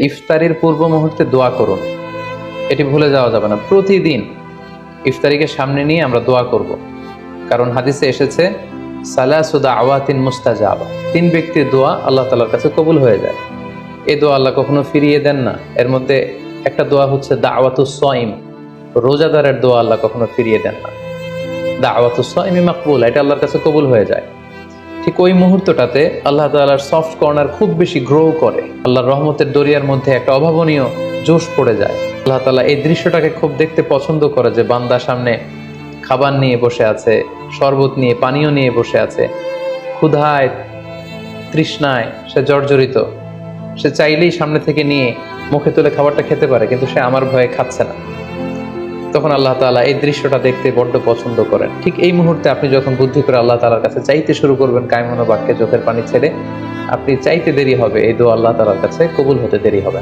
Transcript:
ইফতারির পূর্ব মুহূর্তে দোয়া করুন, এটি ভুলে যাওয়া যাবে না। প্রতিদিন ইফতারিকে সামনে নিয়ে আমরা দোয়া করব, কারণ হাদিসে এসেছে সালাসু দাওয়াতিন মুস্তাজাবা, 3 ব্যক্তির দোয়া আল্লাহ তাআলার কাছে কবুল হয়ে যায়। এই দোয়া আল্লাহ কখনো ফিরিয়ে দেন না। এর মধ্যে একটা দোয়া হচ্ছে দাওয়াতুস সাইম, রোজাদারের দোয়া আল্লাহ কখনো ফিরিয়ে দেন না। দাওয়াতুস সাইমি মাকবুল, এটা আল্লাহর কাছে কবুল হয়ে যায়। ঠিক ওই মুহূর্তটাতে আল্লাহ তাআলার সফট কর্নার খুব বেশি গ্রো করে, আল্লাহর রহমতের দরিয়ার মধ্যে একটা অভাবনীয় জোশ পড়ে যায়। আল্লাহ তাআলা এই দৃশ্যটাকে খুব দেখতে পছন্দ করে, যে বান্দা সামনে খাবার নিয়ে বসে আছে, শরবত নিয়ে, পানীয় নিয়ে বসে আছে, ক্ষুধায় তৃষ্ণায় সে জর্জরিত, সে চাইলেই সামনে থেকে নিয়ে মুখে তুলে খাবারটা খেতে পারে, কিন্তু সে আমার ভয়ে খাচ্ছে না। তখন আল্লাহ তাআলা এই দৃশ্যটা দেখতে বড্ড পছন্দ করেন। ঠিক এই মুহূর্তে আপনি যখন বুদ্ধি করে আল্লাহ তাআলার কাছে চাইতে শুরু করবেন, কায়মনো বাক্যে চোখের পানি ছেড়ে, আপনি চাইতে দেরি হবে, এই দোয়া আল্লাহ তাআলার কাছে কবুল হতে দেরি হবে।